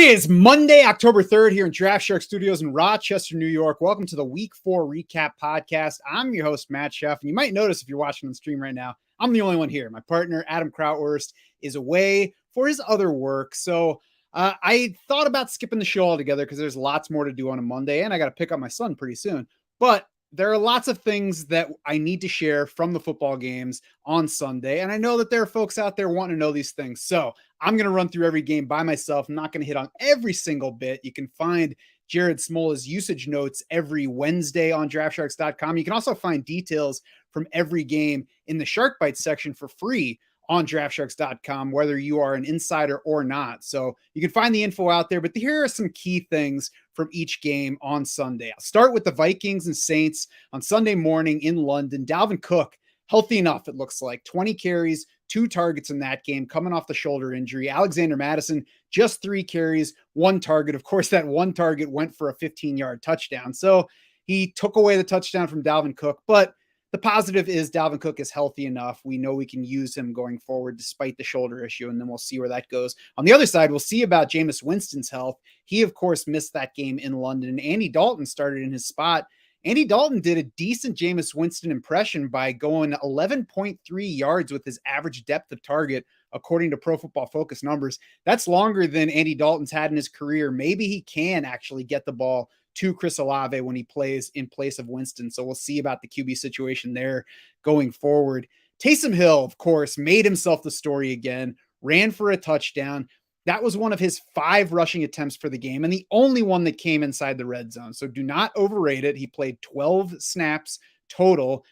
is Monday, October 3rd here in Draft Shark Studios in Rochester, New York. Welcome to the Week 4 Recap Podcast. I'm your host, Matt Sheff, and you might notice if you're watching on the stream right now, I'm the only one here. My partner, Adam Krautwurst, is away for his other work. So I thought about skipping the show altogether because there's lots more to do on a Monday, and I got to pick up my son pretty soon. But there are lots of things that I need to share from the football games on Sunday. And I know that there are folks out there wanting to know these things. So I'm going to run through every game by myself. I'm not going to hit on every single bit. You can find Jared Smola's usage notes every Wednesday on draftsharks.com. You can also find details from every game in the Shark Bites section for free on draftsharks.com, whether you are an insider or not. So you can find the info out there, but here are some key things from each game on Sunday. I'll start with the Vikings and Saints on Sunday morning in London. Dalvin Cook, healthy enough, it looks like. 20 carries, 2 targets in that game, coming off the shoulder injury. Alexander Mattison, just 3 carries, 1 target. Of course, that 1 target went for a 15-yard touchdown. So he took away the touchdown from Dalvin Cook, but the positive is Dalvin Cook is healthy enough. We know we can use him going forward despite the shoulder issue, and then we'll see where that goes. On the other side, we'll see about Jameis Winston's health. He, of course, missed that game in London. Andy Dalton started in his spot. Andy Dalton did a decent Jameis Winston impression by going 11.3 yards with his average depth of target, according to Pro Football Focus numbers. That's longer than Andy Dalton's had in his career. Maybe he can actually get the ball to Chris Olave when he plays in place of Winston. So we'll see about the QB situation there going forward. Taysom Hill, of course, made himself the story again, ran for a touchdown. That was one of his 5 rushing attempts for the game and the only one that came inside the red zone. So do not overrate it. He played 12 snaps total.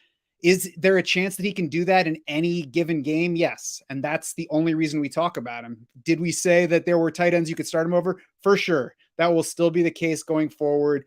Is there a chance that he can do that in any given game? Yes. And that's the only reason we talk about him. Did we say that there were tight ends you could start him over? For sure. That will still be the case going forward.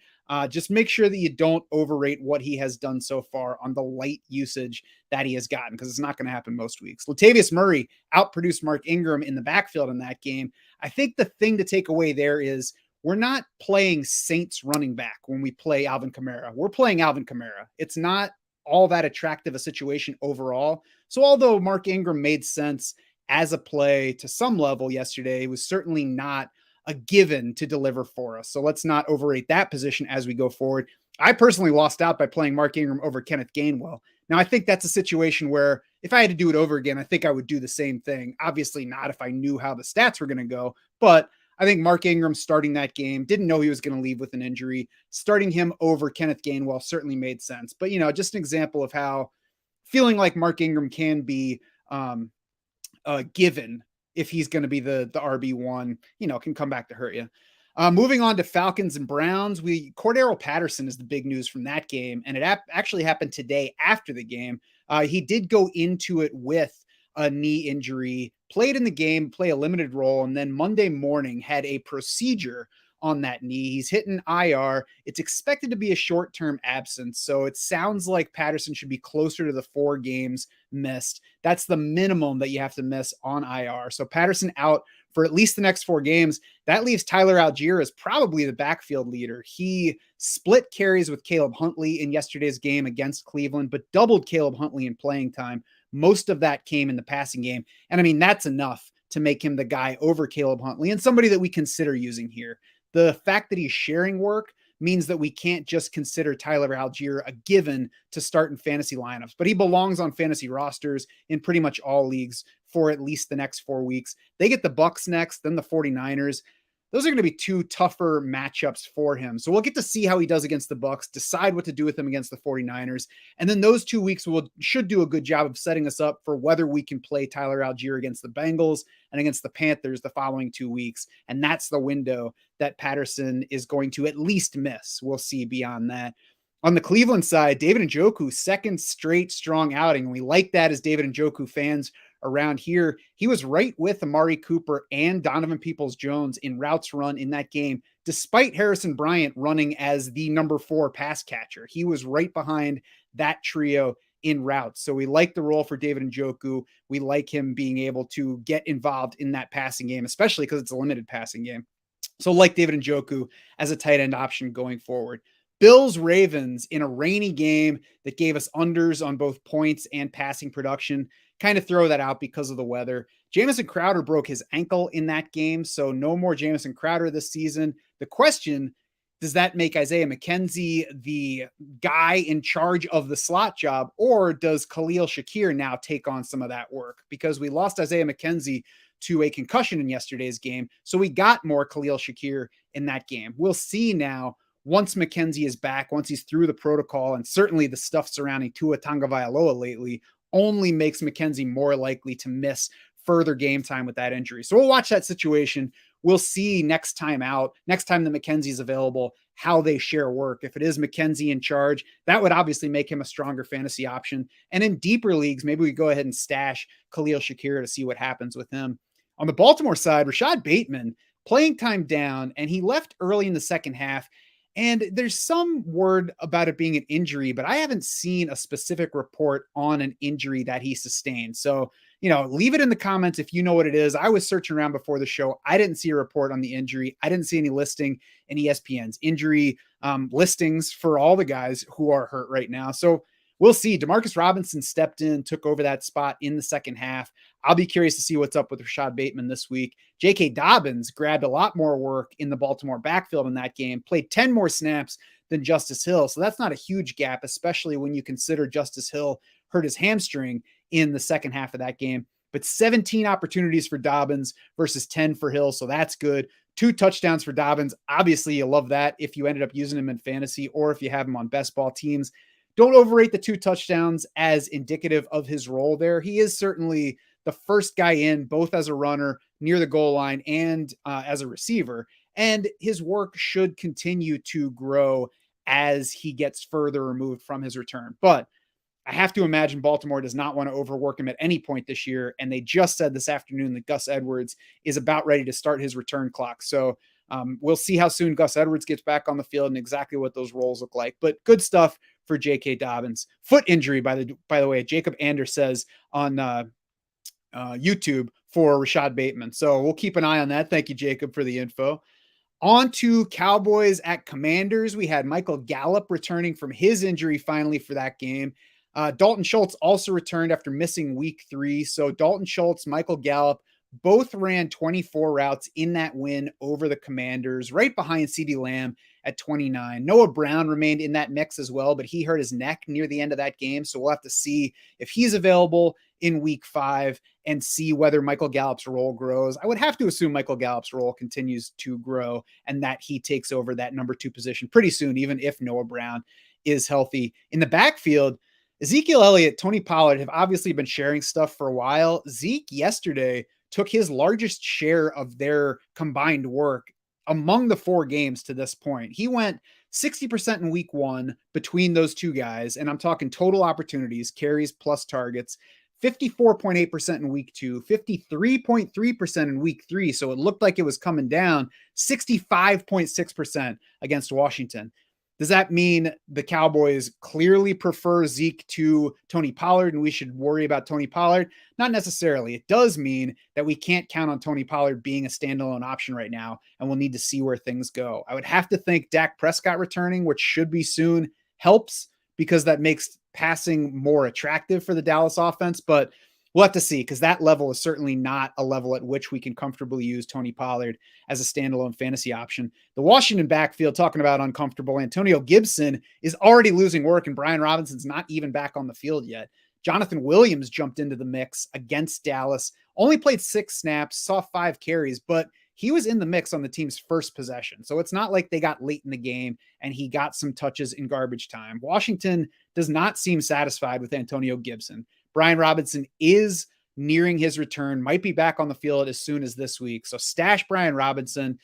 Just make sure that you don't overrate what he has done so far on the light usage that he has gotten, because it's not going to happen most weeks. Latavius Murray outproduced Mark Ingram in the backfield in that game. I think the thing to take away there is we're not playing Saints running back when we play Alvin Kamara. We're playing Alvin Kamara. It's not all that attractive a situation overall. So although Mark Ingram made sense as a play to some level yesterday, it was certainly not a given to deliver for us. So let's not overrate that position as we go forward. I personally lost out by playing Mark Ingram over Kenneth Gainwell. Now, I think that's a situation where if I had to do it over again, I think I would do the same thing. Obviously not if I knew how the stats were going to go, but I think Mark Ingram starting that game, didn't know he was going to leave with an injury. Starting him over Kenneth Gainwell certainly made sense. But, just an example of how feeling like Mark Ingram can be given if he's going to be the RB1, can come back to hurt you. Moving on to Falcons and Browns, Cordero Patterson is the big news from that game, and it actually happened today after the game. He did go into it with a knee injury, played in the game, play a limited role, and then Monday morning had a procedure on that knee. He's hitting IR. It's expected to be a short-term absence, so it sounds like Patterson should be closer to the 4 games missed. That's the minimum that you have to miss on IR. So Patterson out for at least the next 4 games. That leaves Tyler Algier as probably the backfield leader. He split carries with Caleb Huntley in yesterday's game against Cleveland, but doubled Caleb Huntley in playing time. Most of that came in the passing game. And I mean, that's enough to make him the guy over Caleb Huntley and somebody that we consider using here. The fact that he's sharing work means that we can't just consider Tyler Algier a given to start in fantasy lineups, but he belongs on fantasy rosters in pretty much all leagues for at least the next 4 weeks. They get the Bucs next, then the 49ers. Those are going to be 2 tougher matchups for him. So we'll get to see how he does against the Bucs, decide what to do with him against the 49ers. And then those 2 weeks should do a good job of setting us up for whether we can play Tyler Algier against the Bengals and against the Panthers the following 2 weeks. And that's the window that Patterson is going to at least miss. We'll see beyond that. On the Cleveland side, David Njoku, 2nd straight strong outing. We like that as David Njoku fans around here. He was right with Amari Cooper and Donovan Peoples-Jones in routes run in that game, despite Harrison Bryant running as the number 4 pass catcher. He was right behind that trio in routes. So we like the role for David Njoku. We like him being able to get involved in that passing game, especially because it's a limited passing game. So like David Njoku as a tight end option going forward. Bills Ravens in a rainy game that gave us unders on both points and passing production. kind of throw that out because of the weather. Jamison Crowder broke his ankle in that game, so no more Jamison Crowder this season. The question, does that make Isaiah McKenzie the guy in charge of the slot job, or does Khalil Shakir now take on some of that work? Because we lost Isaiah McKenzie to a concussion in yesterday's game, so we got more Khalil Shakir in that game. We'll see now once McKenzie is back, once he's through the protocol, and certainly the stuff surrounding Tua Tagovailoa lately only makes McKenzie more likely to miss further game time with that injury. So we'll watch that situation. We'll see next time out, next time that McKenzie is available, how they share work. If it is McKenzie in charge, that would obviously make him a stronger fantasy option. And in deeper leagues, maybe we go ahead and stash Khalil Shakir to see what happens with him. On the Baltimore side, Rashad Bateman, playing time down, and he left early in the second half. And there's some word about it being an injury, but I haven't seen a specific report on an injury that he sustained. So, leave it in the comments if you know what it is. I was searching around before the show. I didn't see a report on the injury. I didn't see any listing in ESPN's injury listings for all the guys who are hurt right now. So we'll see. Demarcus Robinson stepped in, took over that spot in the second half. I'll be curious to see what's up with Rashad Bateman this week. J.K. Dobbins grabbed a lot more work in the Baltimore backfield in that game, played 10 more snaps than Justice Hill. So that's not a huge gap, especially when you consider Justice Hill hurt his hamstring in the second half of that game. But 17 opportunities for Dobbins versus 10 for Hill. So that's good. 2 touchdowns for Dobbins. Obviously, you love that if you ended up using him in fantasy or if you have him on best ball teams. Don't overrate the 2 touchdowns as indicative of his role there. He is certainly the first guy in, both as a runner near the goal line and as a receiver. And his work should continue to grow as he gets further removed from his return. But I have to imagine Baltimore does not want to overwork him at any point this year. And they just said this afternoon that Gus Edwards is about ready to start his return clock. So we'll see how soon Gus Edwards gets back on the field and exactly what those roles look like. But good stuff for J.K. Dobbins. Foot injury, by the way, Jacob Anders says on YouTube for Rashad Bateman. So we'll keep an eye on that. Thank you, Jacob, for the info. On to Cowboys at Commanders. We had Michael Gallup returning from his injury finally for that game. Dalton Schultz also returned after missing week 3. So Dalton Schultz, Michael Gallup, both ran 24 routes in that win over the Commanders, right behind CeeDee Lamb at 29. Noah Brown remained in that mix as well, but he hurt his neck near the end of that game. So we'll have to see if he's available in week 5 and see whether Michael Gallup's role grows. I would have to assume Michael Gallup's role continues to grow and that he takes over that number 2 position pretty soon, even if Noah Brown is healthy. In the backfield, Ezekiel Elliott, Tony Pollard have obviously been sharing stuff for a while. Zeke yesterday took his largest share of their combined work among the 4 games to this point. He went 60% in week 1 between those 2 guys. And I'm talking total opportunities, carries plus targets, 54.8% in week 2, 53.3% in week 3. So it looked like it was coming down, 65.6% against Washington. Does that mean the Cowboys clearly prefer Zeke to Tony Pollard and we should worry about Tony Pollard? Not necessarily. It does mean that we can't count on Tony Pollard being a standalone option right now, and we'll need to see where things go. I would have to think Dak Prescott returning, which should be soon, helps because that makes passing more attractive for the Dallas offense, but we'll have to see because that level is certainly not a level at which we can comfortably use Tony Pollard as a standalone fantasy option. The Washington backfield, talking about uncomfortable, Antonio Gibson is already losing work and Brian Robinson's not even back on the field yet. Jonathan Williams jumped into the mix against Dallas, only played 6 snaps, saw 5 carries, but he was in the mix on the team's first possession. So it's not like they got late in the game and he got some touches in garbage time. Washington does not seem satisfied with Antonio Gibson. Brian Robinson is nearing his return, might be back on the field as soon as this week. So stash Brian Robinson,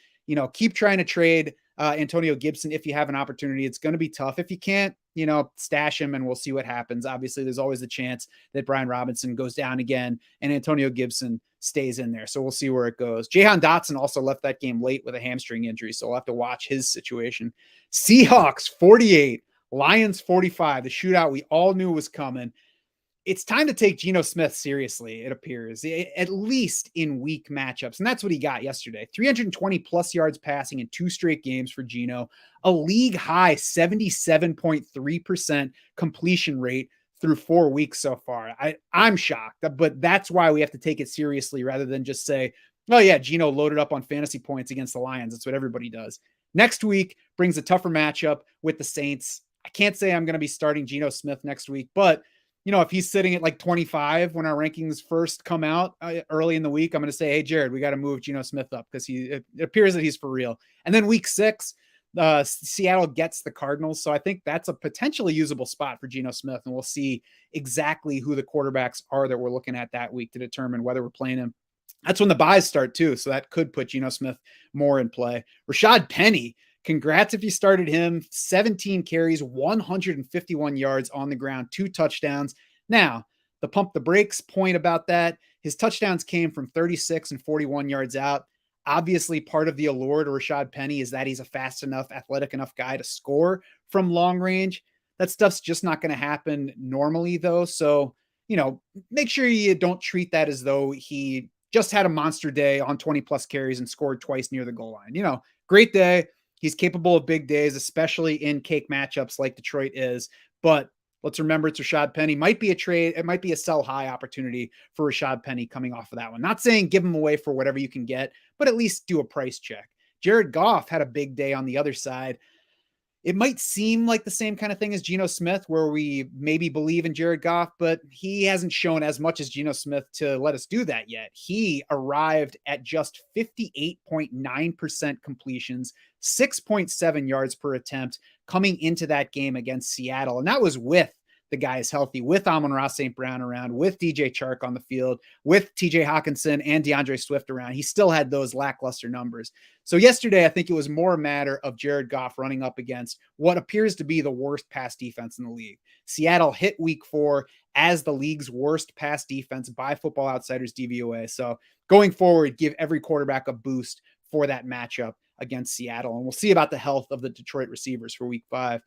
keep trying to trade Antonio Gibson if you have an opportunity. It's going to be tough. If you can't, stash him and we'll see what happens. Obviously, there's always the chance that Brian Robinson goes down again and Antonio Gibson stays in there. So we'll see where it goes. Jahan Dotson also left that game late with a hamstring injury, so we'll have to watch his situation. Seahawks 48, Lions 45, the shootout we all knew was coming. It's time to take Geno Smith seriously, it appears, at least in weak matchups. And that's what he got yesterday. 320 plus yards passing in 2 straight games for Geno, a league high 77.3% completion rate, through 4 weeks so far. I'm shocked, but that's why we have to take it seriously rather than just say, oh yeah, Geno loaded up on fantasy points against the Lions. That's what everybody does. Next week brings a tougher matchup with the Saints. I can't say I'm going to be starting Geno Smith next week, but if he's sitting at like 25 when our rankings first come out early in the week, I'm going to say, hey, Jared, we got to move Geno Smith up because it appears that he's for real. And then week 6, Seattle gets the Cardinals. So I think that's a potentially usable spot for Geno Smith. And we'll see exactly who the quarterbacks are that we're looking at that week to determine whether we're playing him. That's when the buys start too. So that could put Geno Smith more in play. Rashad Penny, congrats if you started him. 17 carries, 151 yards on the ground, 2 touchdowns. Now, the pump the brakes point about that, his touchdowns came from 36 and 41 yards out. Obviously, part of the allure to Rashad Penny is that he's a fast enough, athletic enough guy to score from long range. That stuff's just not going to happen normally, though. So, make sure you don't treat that as though he just had a monster day on 20 plus carries and scored twice near the goal line. Great day. He's capable of big days, especially in cake matchups like Detroit is. But let's remember it's Rashad Penny. Might be a trade. It might be a sell high opportunity for Rashad Penny coming off of that one. Not saying give him away for whatever you can get, but at least do a price check. Jared Goff had a big day on the other side. It might seem like the same kind of thing as Geno Smith, where we maybe believe in Jared Goff, but he hasn't shown as much as Geno Smith to let us do that yet. He arrived at just 58.9% completions, 6.7 yards per attempt coming into that game against Seattle. And that was with the guys healthy, with Amon-Ra St. Brown around, with DJ Chark on the field, with TJ Hawkinson and DeAndre Swift around. He still had those lackluster numbers. So yesterday, I think it was more a matter of Jared Goff running up against what appears to be the worst pass defense in the league. Seattle hit week 4 as the league's worst pass defense by Football Outsiders DVOA. So going forward, give every quarterback a boost for that matchup against Seattle. And we'll see about the health of the Detroit receivers for week 5.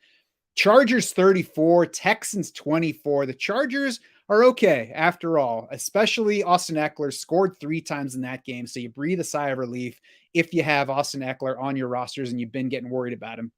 Chargers 34, Texans 24. The Chargers are okay after all, especially Austin Eckler scored 3 times in that game. So you breathe a sigh of relief if you have Austin Eckler on your rosters and you've been getting worried about him.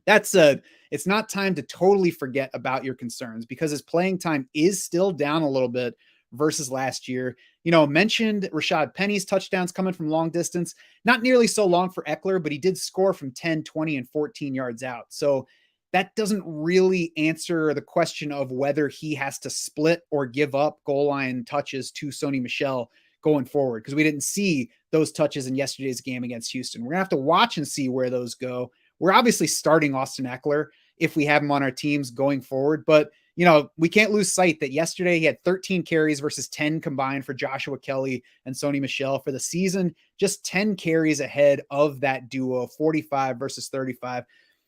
That said, it's not time to totally forget about your concerns because his playing time is still down a little bit versus last year. Mentioned Rashad Penny's touchdowns coming from long distance, not nearly so long for Eckler, but he did score from 10, 20, and 14 yards out. So that doesn't really answer the question of whether he has to split or give up goal line touches to Sony Michel going forward, because we didn't see those touches in yesterday's game against Houston. We're going to have to watch and see where those go. We're obviously starting Austin Eckler if we have him on our teams going forward, but we can't lose sight that yesterday he had 13 carries versus 10 combined for Joshua Kelly and Sony Michel for the season, just 10 carries ahead of that duo, 45 versus 35.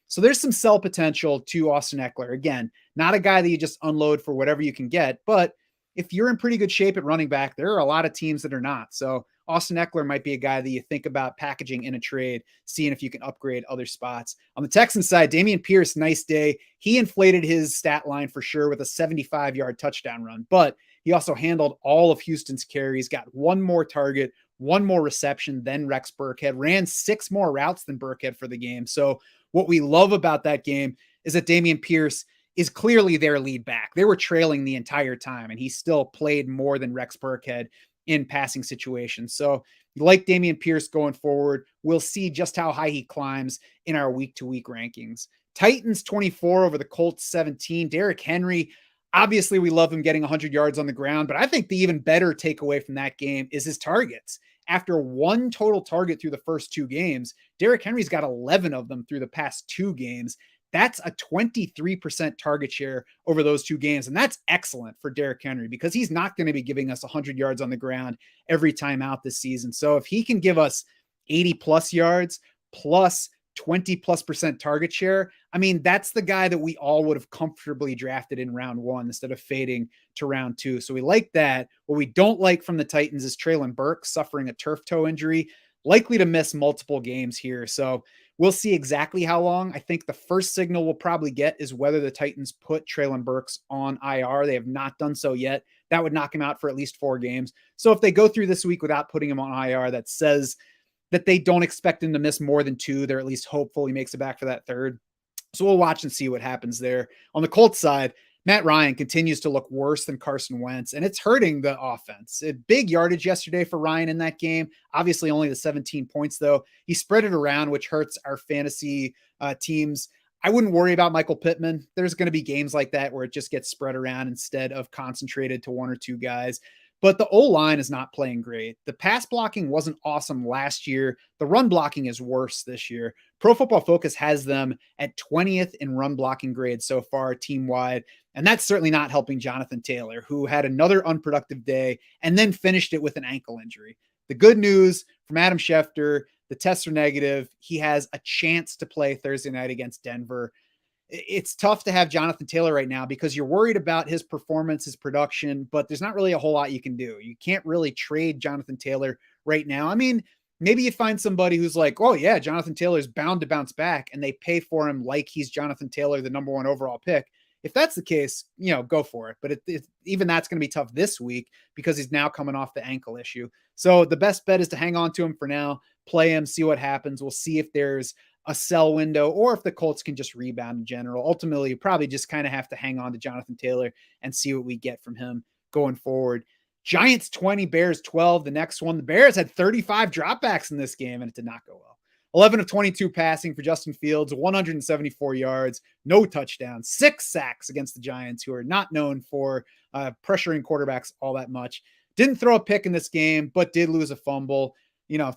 So there's some sell potential to Austin Eckler. Again, not a guy that you just unload for whatever you can get, but if you're in pretty good shape at running back, there are a lot of teams that are not. So Austin Eckler might be a guy that you think about packaging in a trade, seeing if you can upgrade other spots. On the Texans side, Dameon Pierce, nice day. He inflated his stat line for sure with a 75-yard touchdown run, but he also handled all of Houston's carries, got 1 more target, 1 more reception than Rex Burkhead, ran 6 more routes than Burkhead for the game. So what we love about that game is that Dameon Pierce is clearly their lead back. They were trailing the entire time, and he still played more than Rex Burkhead in passing situations. So like Dameon Pierce going forward, we'll see just how high he climbs in our week-to-week rankings. Titans 24 over the Colts 17. Derrick Henry, obviously we love him getting 100 yards on the ground, but I think the even better takeaway from that game is his targets. After 1 total target through the first 2 games, Derrick Henry's got 11 of them through the past 2 games. That's a 23% target share over those 2 games. And that's excellent for Derrick Henry because he's not going to be giving us 100 yards on the ground every time out this season. So if he can give us 80 plus yards plus 20+% target share, I mean, that's the guy that we all would have comfortably drafted in round 1 instead of fading to round 2. So we like that. What we don't like from the Titans is Treylon Burks suffering a turf toe injury, likely to miss multiple games here. So we'll see exactly how long. I think the first signal we'll probably get is whether the Titans put Treylon Burks on IR. They have not done so yet. That would knock him out for at least 4 games. So if they go through this week without putting him on IR, that says that they don't expect him to miss more than 2. They're at least hopeful he makes it back for that 3rd. So we'll watch and see what happens there. On the Colts side, Matt Ryan continues to look worse than Carson Wentz, and it's hurting the offense. A big yardage yesterday for Ryan in that game. Obviously, only the 17 points, though. He spread it around, which hurts our fantasy teams. I wouldn't worry about Michael Pittman. There's going to be games like that where it just gets spread around instead of concentrated to one or two guys. But the O-line is not playing great. The pass blocking wasn't awesome last year. The run blocking is worse this year. Pro Football Focus has them at 20th in run blocking grade so far, team-wide. And that's certainly not helping Jonathan Taylor, who had another unproductive day and then finished it with an ankle injury. The good news from Adam Schefter, the tests are negative. He has a chance to play Thursday night against Denver. It's tough to have Jonathan Taylor right now because you're worried about his performance, his production, but there's not really a whole lot you can do. You can't really trade Jonathan Taylor right now. I mean, maybe you find somebody who's like, oh yeah, Jonathan Taylor is bound to bounce back, and they pay for him like he's Jonathan Taylor, the number one overall pick. If that's the case, go for it. But even that's going to be tough this week because he's now coming off the ankle issue. So the best bet is to hang on to him for now, play him, see what happens. We'll see if there's a sell window or if the Colts can just rebound in general. Ultimately, you probably just kind of have to hang on to Jonathan Taylor and see what we get from him going forward. Giants 20, Bears 12. The next one, the Bears had 35 dropbacks in this game, and it did not go well. 11 of 22 passing for Justin Fields, 174 yards, no touchdowns, 6 sacks against the Giants, who are not known for pressuring quarterbacks all that much. Didn't throw a pick in this game, but did lose a fumble.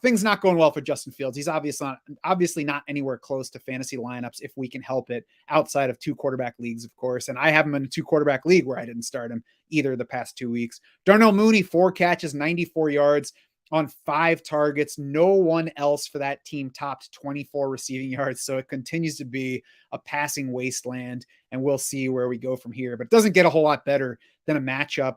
Things not going well for Justin Fields. He's obviously not anywhere close to fantasy lineups if we can help it, outside of 2 quarterback leagues, of course. And I have him in a 2 quarterback league where I didn't start him either the past 2 weeks. Darnell Mooney, 4 catches, 94 yards on 5 targets. No one else for that team topped 24 receiving yards. So it continues to be a passing wasteland, and we'll see where we go from here. But it doesn't get a whole lot better than a matchup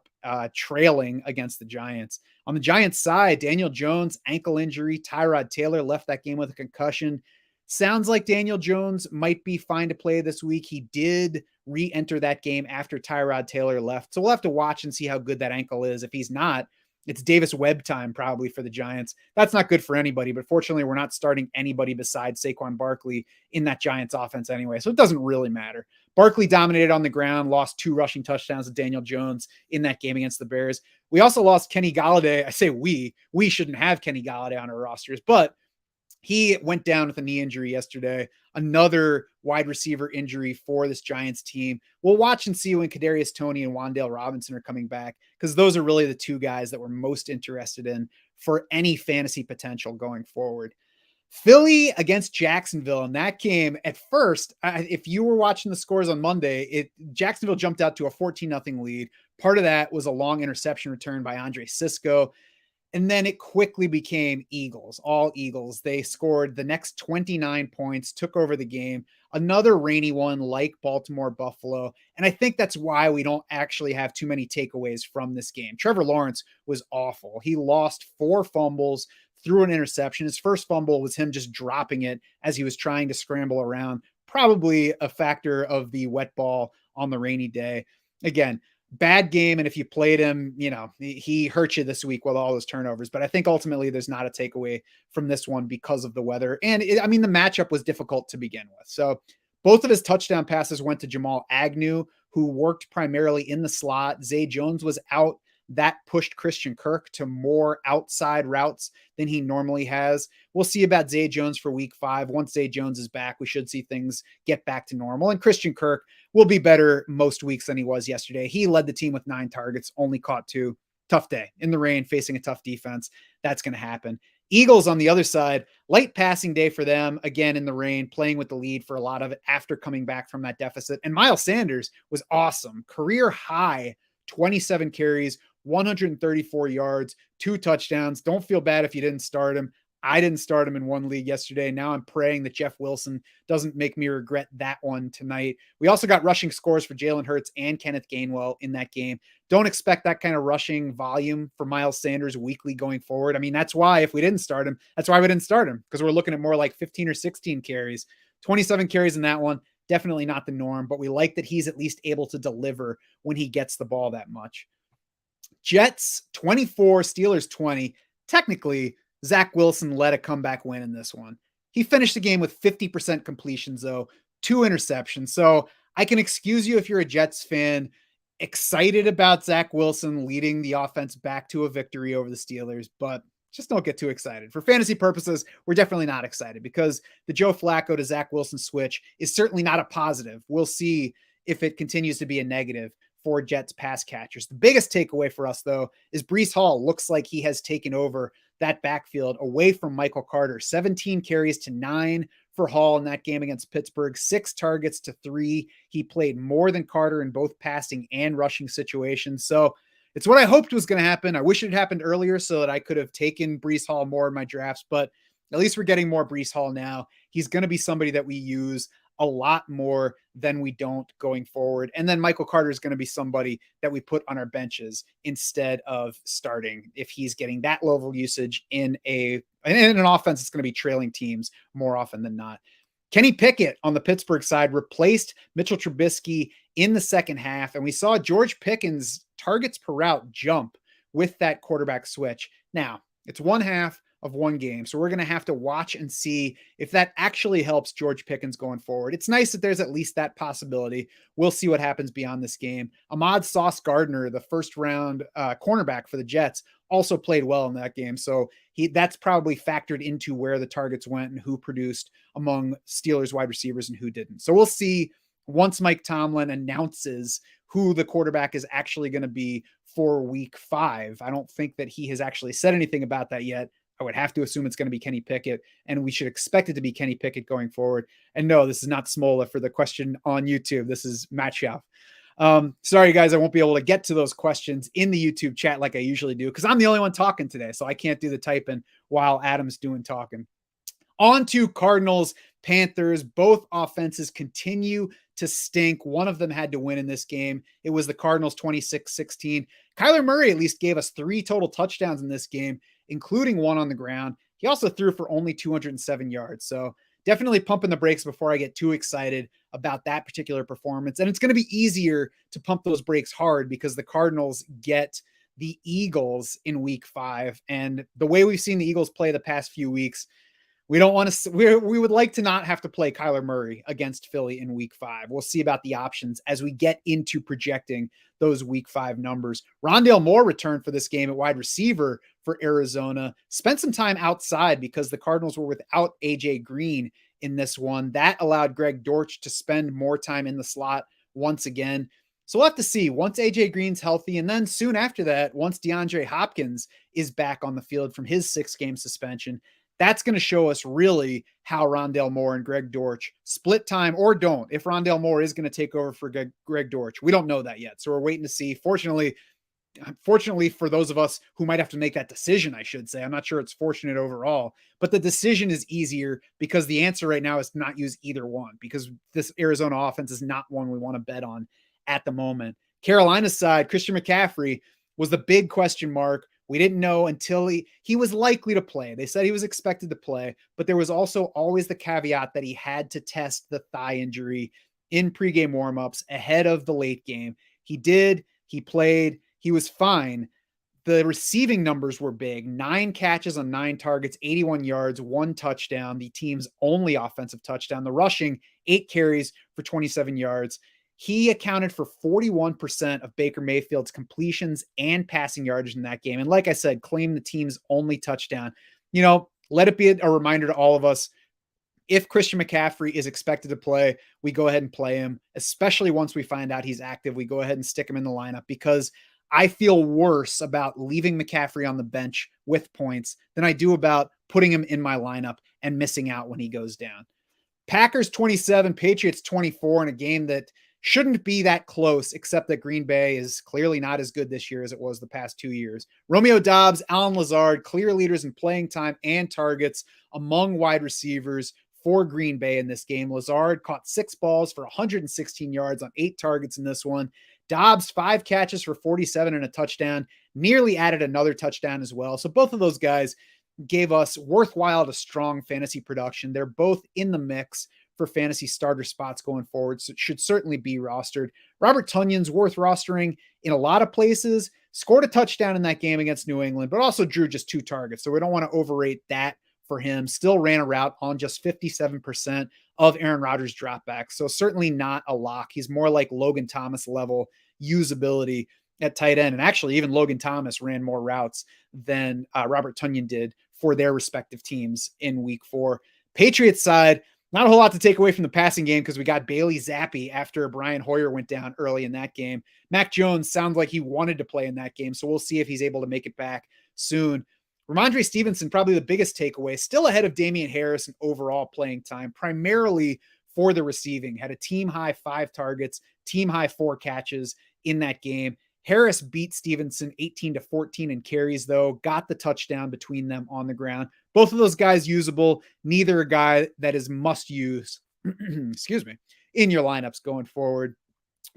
trailing against the Giants. On the Giants side, Daniel Jones, ankle injury. Tyrod Taylor left that game with a concussion. Sounds like Daniel Jones might be fine to play this week. He did re-enter that game after Tyrod Taylor left. So we'll have to watch and see how good that ankle is. If he's not, it's Davis Webb time probably for the Giants. That's not good for anybody, but fortunately we're not starting anybody besides Saquon Barkley in that Giants offense anyway, so it doesn't really matter. Barkley dominated on the ground, lost 2 rushing touchdowns to Daniel Jones in that game against the Bears. We also lost Kenny Golladay. I say we shouldn't have Kenny Golladay on our rosters, but he went down with a knee injury yesterday. Another wide receiver injury for this Giants team. We'll watch and see when Kadarius Toney and Wan'Dale Robinson are coming back, because those are really the 2 guys that we're most interested in for any fantasy potential going forward. Philly against Jacksonville in that game. At first, if you were watching the scores on Monday, Jacksonville jumped out to a 14-0 lead. Part of that was a long interception return by Andre Sisco. And then it quickly became Eagles, all Eagles. They scored the next 29 points, took over the game. Another rainy one like Baltimore, Buffalo. And I think that's why we don't actually have too many takeaways from this game. Trevor Lawrence was awful. He lost 4 fumbles, threw an interception. His first fumble was him just dropping it as he was trying to scramble around. Probably a factor of the wet ball on the rainy day. Again, bad game, and if you played him, he hurt you this week with all those turnovers. But I think ultimately there's not a takeaway from this one because of the weather. And the matchup was difficult to begin with. So both of his touchdown passes went to Jamal Agnew, who worked primarily in the slot. Zay Jones was out. That pushed Christian Kirk to more outside routes than he normally has. We'll see about Zay Jones for week 5. Once Zay Jones is back, we should see things get back to normal. And Christian Kirk will be better most weeks than he was yesterday. He led the team with 9 targets, only caught 2. Tough day in the rain, facing a tough defense. That's going to happen. Eagles on the other side, light passing day for them, again in the rain, playing with the lead for a lot of it after coming back from that deficit. And Miles Sanders was awesome. Career high, 27 carries, 134 yards, 2 touchdowns. Don't feel bad if you didn't start him. I didn't start him in one league yesterday. Now I'm praying that Jeff Wilson doesn't make me regret that one tonight. We also got rushing scores for Jalen Hurts and Kenneth Gainwell in that game. Don't expect that kind of rushing volume for Miles Sanders weekly going forward. That's why if we didn't start him, that's why we didn't start him, because we're looking at more like 15 or 16 carries. 27 carries in that one. Definitely not the norm, but we like that he's at least able to deliver when he gets the ball that much. Jets 24, Steelers 20. Technically, Zach Wilson led a comeback win in this one. He finished the game with 50% completions, though, 2 interceptions. So I can excuse you if you're a Jets fan, excited about Zach Wilson leading the offense back to a victory over the Steelers, but just don't get too excited. For fantasy purposes, we're definitely not excited because the Joe Flacco to Zach Wilson switch is certainly not a positive. We'll see if it continues to be a negative for Jets pass catchers. The biggest takeaway for us, though, is Breece Hall looks like he has taken over that backfield away from Michael Carter. 17 carries to 9 for Hall in that game against Pittsburgh, 6 targets to 3. He played more than Carter in both passing and rushing situations. So it's what I hoped was going to happen. I wish it had happened earlier so that I could have taken Breece Hall more in my drafts, but at least we're getting more Breece Hall now. He's going to be somebody that we use a lot more than we don't going forward. And then Michael Carter is going to be somebody that we put on our benches instead of starting if he's getting that level of usage in an offense that's going to be trailing teams more often than not. Kenny Pickett on the Pittsburgh side replaced Mitchell Trubisky in the second half, and we saw George Pickens' targets per route jump with that quarterback switch. Now, it's one half of one game, so we're going to have to watch and see if that actually helps George Pickens going forward. It's nice that there's at least that possibility. We'll see what happens beyond this game. Ahmad Sauce Gardner, the first round cornerback for the Jets, also played well in that game. So that's probably factored into where the targets went and who produced among Steelers wide receivers and who didn't. So we'll see once Mike Tomlin announces who the quarterback is actually going to be for week 5. I don't think that he has actually said anything about that yet. I would have to assume it's going to be Kenny Pickett, and we should expect it to be Kenny Pickett going forward. And no, this is not Smola for the question on YouTube. This is Matt Schaff. Sorry, guys, I won't be able to get to those questions in the YouTube chat like I usually do because I'm the only one talking today, so I can't do the typing while Adam's doing talking. On to Cardinals, Panthers. Both offenses continue to stink. One of them had to win in this game. It was the Cardinals 26-16. Kyler Murray at least gave us 3 total touchdowns in this game, including 1 on the ground. He also threw for only 207 yards. So definitely pumping the brakes before I get too excited about that particular performance. And it's going to be easier to pump those brakes hard because the Cardinals get the Eagles in week 5. And the way we've seen the Eagles play the past few weeks, we don't want to, we would like to not have to play Kyler Murray against Philly in week 5. We'll see about the options as we get into projecting those week 5 numbers. Rondale Moore returned for this game at wide receiver for Arizona, spent some time outside because the Cardinals were without AJ Green in this one. That allowed Greg Dortch to spend more time in the slot once again. So we'll have to see once AJ Green's healthy. And then soon after that, once DeAndre Hopkins is back on the field from his 6-game suspension, that's going to show us really how Rondale Moore and Greg Dortch split time or don't. If Rondale Moore is going to take over for Greg Dortch, we don't know that yet. So we're waiting to see. Fortunately for those of us who might have to make that decision, I should say, I'm not sure it's fortunate overall, but the decision is easier because the answer right now is to not use either one because this Arizona offense is not one we want to bet on at the moment. Carolina's side, Christian McCaffrey was the big question mark. We didn't know until he was likely to play. They said he was expected to play, but there was also always the caveat that he had to test the thigh injury in pregame warmups ahead of the late game. He did. He played. He was fine. The receiving numbers were big. 9 catches on 9 targets, 81 yards, 1 touchdown, the team's only offensive touchdown. The rushing, 8 carries for 27 yards. He accounted for 41% of Baker Mayfield's completions and passing yardage in that game. And like I said, claimed the team's only touchdown. You know, let it be a reminder to all of us, if Christian McCaffrey is expected to play, we go ahead and play him, especially once we find out he's active. We go ahead and stick him in the lineup because I feel worse about leaving McCaffrey on the bench with points than I do about putting him in my lineup and missing out when he goes down. Packers 27, Patriots 24 in a game that shouldn't be that close, except that Green Bay is clearly not as good this year as it was the past 2 years. Romeo Doubs, Allen Lazard, clear leaders in playing time and targets among wide receivers for Green Bay in this game. Lazard caught 6 balls for 116 yards on 8 targets in this one. Doubs, 5 catches for 47 and a touchdown, nearly added another touchdown as well. So both of those guys gave us worthwhile to strong fantasy production. They're both in the mix for fantasy starter spots going forward. So it should certainly be rostered. Robert Tunyon's worth rostering in a lot of places, scored a touchdown in that game against New England, but also drew just 2 targets. So we don't want to overrate that for him, still ran a route on just 57% of Aaron Rodgers' dropbacks. So certainly not a lock. He's more like Logan Thomas level usability at tight end. And actually, even Logan Thomas ran more routes than Robert Tonyan did for their respective teams in week 4. Patriots side, not a whole lot to take away from the passing game because we got Bailey Zappi after Brian Hoyer went down early in that game. Mac Jones sounds like he wanted to play in that game, so we'll see if he's able to make it back soon. Ramondre Stevenson, probably the biggest takeaway, still ahead of Damian Harris in overall playing time, primarily for the receiving. Had a team-high 5 targets, team-high 4 catches in that game. Harris beat Stevenson 18-14 in carries, though, got the touchdown between them on the ground. Both of those guys usable, neither a guy that is must use, excuse me, in your lineups going forward.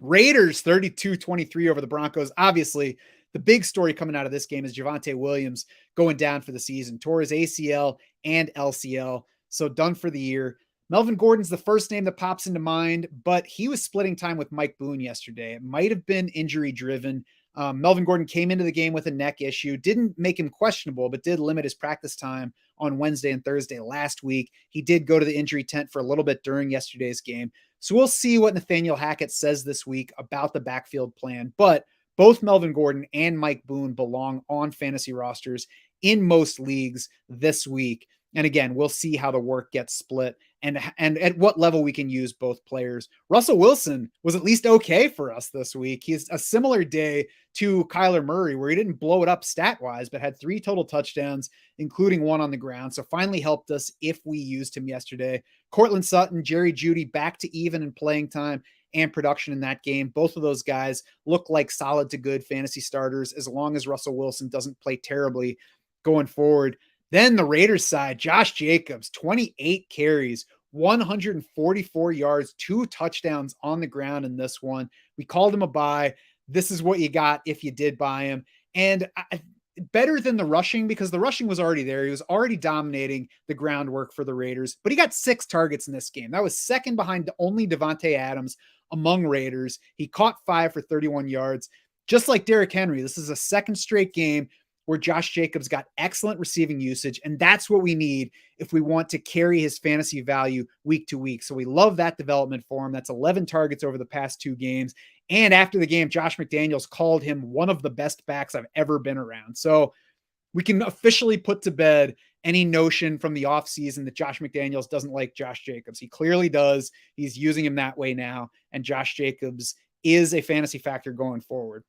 Raiders 32-23 over the Broncos. Obviously, the big story coming out of this game is Javonte Williams going down for the season, tore his ACL and LCL, so done for the year. Melvin Gordon's the first name that pops into mind, but he was splitting time with Mike Boone yesterday. It might have been injury driven. Melvin Gordon came into the game with a neck issue, didn't make him questionable, but did limit his practice time on Wednesday and Thursday last week. He did go to the injury tent for a little bit during yesterday's game. So we'll see what Nathaniel Hackett says this week about the backfield plan, but both Melvin Gordon and Mike Boone belong on fantasy rosters in most leagues this week. And again, we'll see how the work gets split and at what level we can use both players. Russell Wilson was at least okay for us this week. He's a similar day to Kyler Murray, where he didn't blow it up stat-wise, but had 3 total touchdowns, including 1 on the ground. So finally helped us if we used him yesterday. Cortland Sutton, Jerry Jeudy back to even in playing time and production in that game. Both of those guys look like solid to good fantasy starters as long as Russell Wilson doesn't play terribly going forward. Then the Raiders side, Josh Jacobs, 28 carries, 144 yards, 2 touchdowns on the ground in this one. We called him a buy. This is what you got if you did buy him. And better than the rushing, because the rushing was already there. He was already dominating the groundwork for the Raiders, but he got 6 targets in this game. That was second behind only Devontae Adams among Raiders. He caught 5 for 31 yards. Just like Derrick Henry, this is a second straight game where Josh Jacobs got excellent receiving usage, and that's what we need if we want to carry his fantasy value week to week. So we love that development for him. That's 11 targets over the past 2 games. And after the game, Josh McDaniels called him one of the best backs I've ever been around. So we can officially put to bed any notion from the offseason that Josh McDaniels doesn't like Josh Jacobs. He clearly does. He's using him that way now, and Josh Jacobs is a fantasy factor going forward.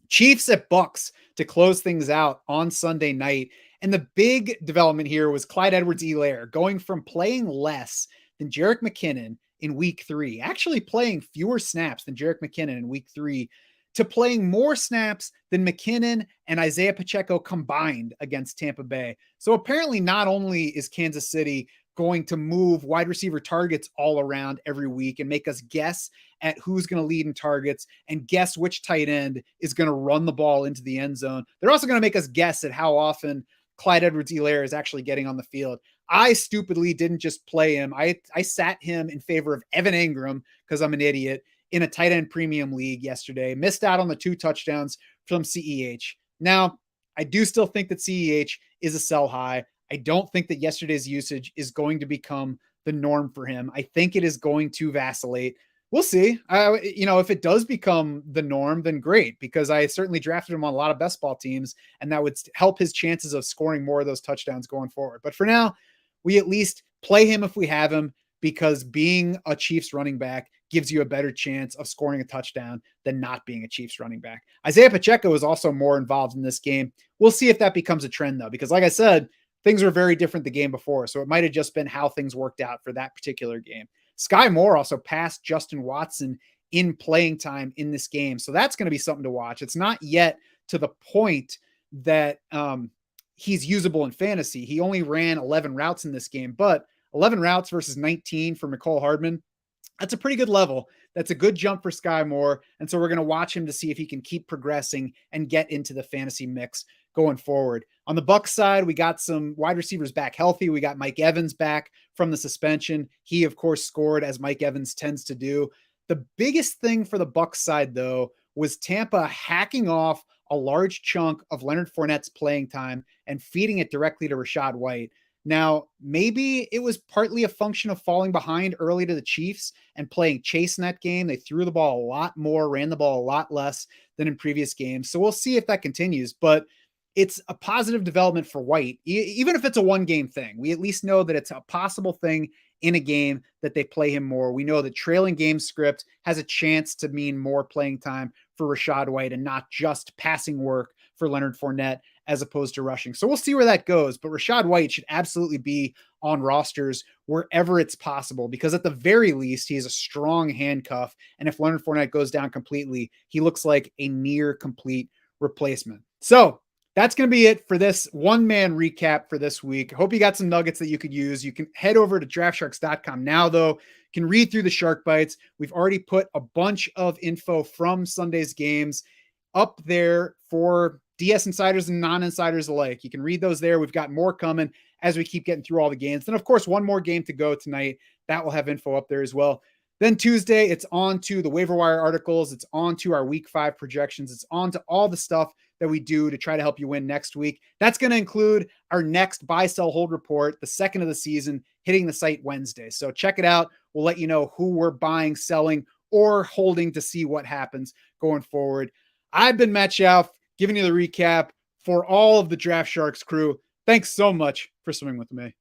Chiefs at Bucks to close things out on Sunday night. And the big development here was Clyde Edwards-Helaire going from playing less than Jerick McKinnon in week 3, actually playing fewer snaps than Jerick McKinnon in week 3, to playing more snaps than McKinnon and Isaiah Pacheco combined against Tampa Bay. So apparently not only is Kansas City going to move wide receiver targets all around every week and make us guess at who's going to lead in targets and guess which tight end is going to run the ball into the end zone, they're also going to make us guess at how often Clyde Edwards-Helaire is actually getting on the field. I stupidly didn't just play him. I sat him in favor of Evan Engram because I'm an idiot in a tight end premium league yesterday. Missed out on the 2 touchdowns from CEH. Now, I do still think that CEH is a sell high. I don't think that yesterday's usage is going to become the norm for him. I think it is going to vacillate. We'll see. If it does become the norm, then great, because I certainly drafted him on a lot of best ball teams, and that would help his chances of scoring more of those touchdowns going forward. But for now, we at least play him if we have him, because being a Chiefs running back gives you a better chance of scoring a touchdown than not being a Chiefs running back. Isaiah Pacheco is also more involved in this game. We'll see if that becomes a trend, though, because like I said, things were very different the game before. So it might have just been how things worked out for that particular game. Sky Moore also passed Justin Watson in playing time in this game. So that's going to be something to watch. It's not yet to the point that he's usable in fantasy. He only ran 11 routes in this game, but 11 routes versus 19 for Mecole Hardman, that's a pretty good level. That's a good jump for Sky Moore. And so we're going to watch him to see if he can keep progressing and get into the fantasy mix going forward. On the Bucs side, we got some wide receivers back healthy. We got Mike Evans back from the suspension. He, of course, scored, as Mike Evans tends to do. The biggest thing for the Bucs side, though, was Tampa hacking off a large chunk of Leonard Fournette's playing time and feeding it directly to Rachaad White. Now, maybe it was partly a function of falling behind early to the Chiefs and playing chase in that game. They threw the ball a lot more, ran the ball a lot less than in previous games. So we'll see if that continues, but it's a positive development for White. Even if it's a one-game thing, we at least know that it's a possible thing in a game that they play him more. We know that trailing game script has a chance to mean more playing time for Rachaad White and not just passing work for Leonard Fournette as opposed to rushing. So we'll see where that goes. But Rachaad White should absolutely be on rosters wherever it's possible, because at the very least, he is a strong handcuff. And if Leonard Fournette goes down completely, he looks like a near complete replacement. So that's going to be it for this one-man recap for this week. I hope you got some nuggets that you could use. You can head over to draftsharks.com now, though. You can read through the Shark Bites. We've already put a bunch of info from Sunday's games up there for DS insiders and non-insiders alike. You can read those there. We've got more coming as we keep getting through all the games. Then, of course, one more game to go tonight. That will have info up there as well. Then Tuesday, it's on to the waiver wire articles. It's on to our week 5 projections. It's on to all the stuff that we do to try to help you win next week. That's going to include our next buy, sell, hold report, the second of the season, hitting the site Wednesday. So check it out. We'll let you know who we're buying, selling, or holding to see what happens going forward. I've been Matt Schauf, giving you the recap for all of the Draft Sharks crew. Thanks so much for swimming with me.